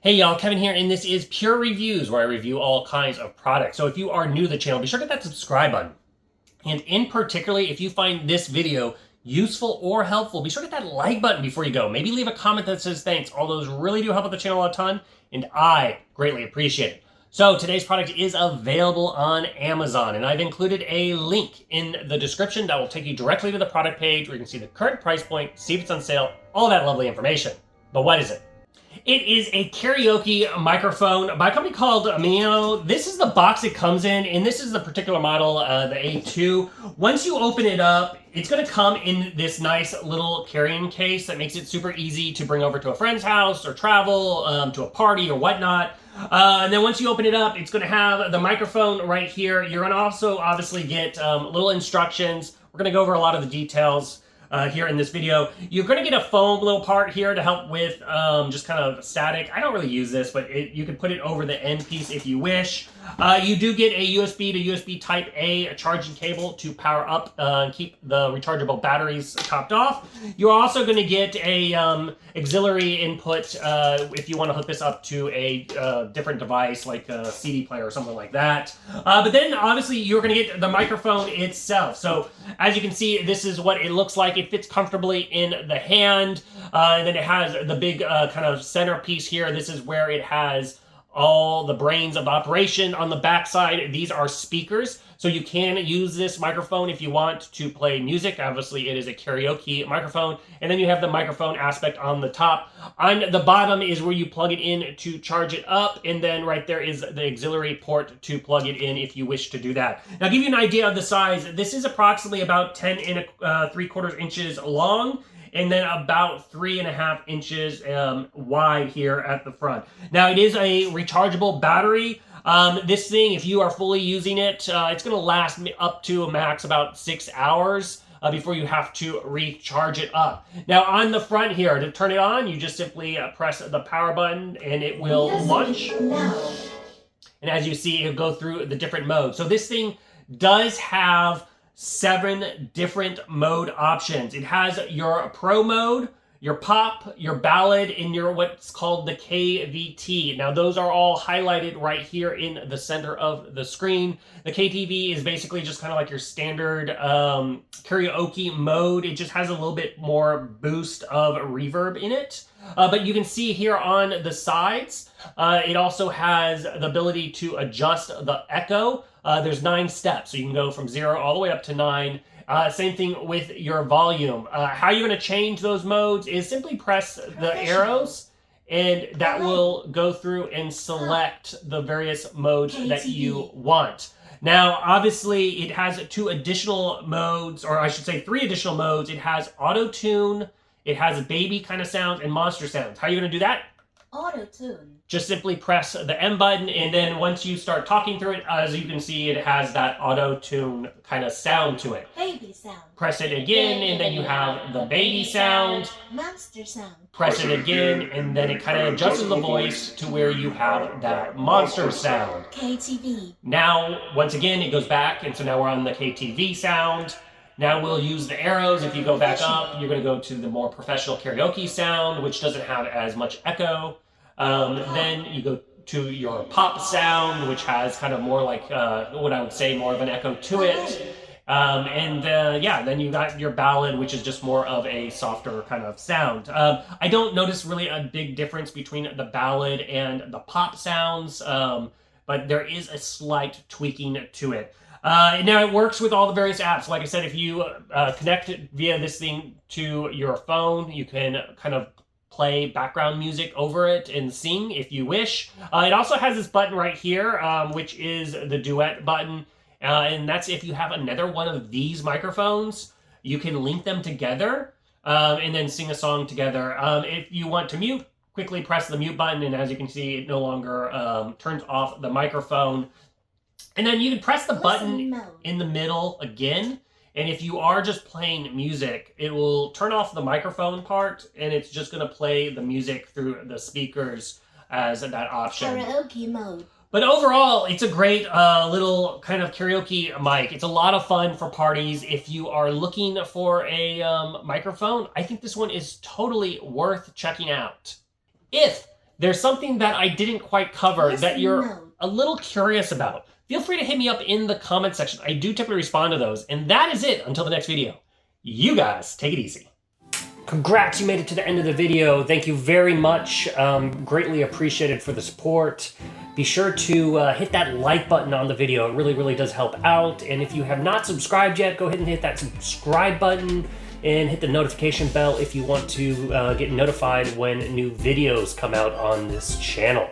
Hey y'all, Kevin here, and this is Pure Reviews, where I review all kinds of products. So if you are new to the channel, be sure to hit that subscribe button. And in particularly, if you find this video useful or helpful, be sure to hit that like button before you go. Maybe leave a comment that says thanks. All those really do help out the channel a ton, and I greatly appreciate it. So today's product is available on Amazon, and I've included a link in the description that will take you directly to the product page where you can see the current price point, see if it's on sale, all that lovely information. But what is it? It is a karaoke microphone by a company called Meiniao. This is the box it comes in, and this is the particular model, the A2. Once you open it up, it's going to come in this nice little carrying case that makes it super easy to bring over to a friend's house or travel to a party or whatnot. And then once you open it up, it's going to have the microphone right here. You're going to also obviously get little instructions. We're going to go over a lot of the details here in this video. You're going to get a foam little part here to help with just kind of static. I don't really use this, but you can put it over the end piece if you wish. You do get a USB to USB Type A charging cable to power up and keep the rechargeable batteries topped off. You're also going to get a auxiliary input if you want to hook this up to a different device like a CD player or something like that. But then obviously you're going to get the microphone itself. So as you can see, this is what it looks like. It fits comfortably in the hand, and then it has the big kind of centerpiece here. This is where it has all the brains of operation on the backside. These are speakers, so you can use this microphone if you want to play music. Obviously, it is a karaoke microphone, and then you have the microphone aspect on the top. On the bottom is where you plug it in to charge it up, and then right there is the auxiliary port to plug it in if you wish to do that. Now, I'll give you an idea of the size. This is approximately about 10 and 3/4 inches long, and then about 3.5 inches wide here at the front. Now, it is a rechargeable battery. This thing, if you are fully using it, it's going to last up to a max about 6 hours before you have to recharge it up. Now, on the front here, to turn it on, you just simply press the power button and it will launch. And as you see, it'll go through the different modes. So this thing does have 7 different mode options. It has your pro mode, your pop, your ballad, and your what's called the KVT. Now those are all highlighted right here in the center of the screen. The KTV is basically just kind of like your standard karaoke mode. It just has a little bit more boost of reverb in it. But you can see here on the sides, it also has the ability to adjust the echo. There's 9 steps, so you can go from 0 all the way up to 9. Same thing with your volume. How you're going to change those modes is simply press the arrows, and that will go through and select the various modes that you want. Now, obviously, it has 2 additional modes, or I should say 3 additional modes. It has auto-tune, it has baby kind of sounds, and monster sounds. How are you going to do that? Auto-tune. Just simply press the M button, and then once you start talking through it, as you can see, it has that auto-tune kind of sound to it. Baby sound. Press it again, and then you have the baby sound. Monster sound. Press it again, and then it kind of adjusts the voice to where you have that monster sound. KTV. Now, once again, it goes back, and so now we're on the KTV sound. Now we'll use the arrows. If you go back up, you're going to go to the more professional karaoke sound, which doesn't have as much echo. Then you go to your pop sound, which has kind of more like what I would say more of an echo to it. Yeah, then you got your ballad, which is just more of a softer kind of sound. I don't notice really a big difference between the ballad and the pop sounds, but there is a slight tweaking to it. Now it works with all the various apps. Like I said, if you connect it via this thing to your phone, you can kind of play background music over it and sing if you wish. It also has this button right here, which is the duet button. And that's if you have another one of these microphones, you can link them together and then sing a song together. If you want to mute, quickly press the mute button, and as you can see, it no longer turns off the microphone. And then you can press the button in the middle again, and if you are just playing music, it will turn off the microphone part, and it's just going to play the music through the speakers as that option. Karaoke mode. But overall, it's a great little kind of karaoke mic. It's a lot of fun for parties. If you are looking for a microphone, I think this one is totally worth checking out. If there's something that I didn't quite cover Yes, that you're no. a little curious about, feel free to hit me up in the comment section. I do typically respond to those. And that is it until the next video. You guys, take it easy. Congrats, you made it to the end of the video. Thank you very much. Greatly appreciated for the support. Be sure to hit that like button on the video. It really, really does help out. And if you have not subscribed yet, go ahead and hit that subscribe button and hit the notification bell if you want to get notified when new videos come out on this channel.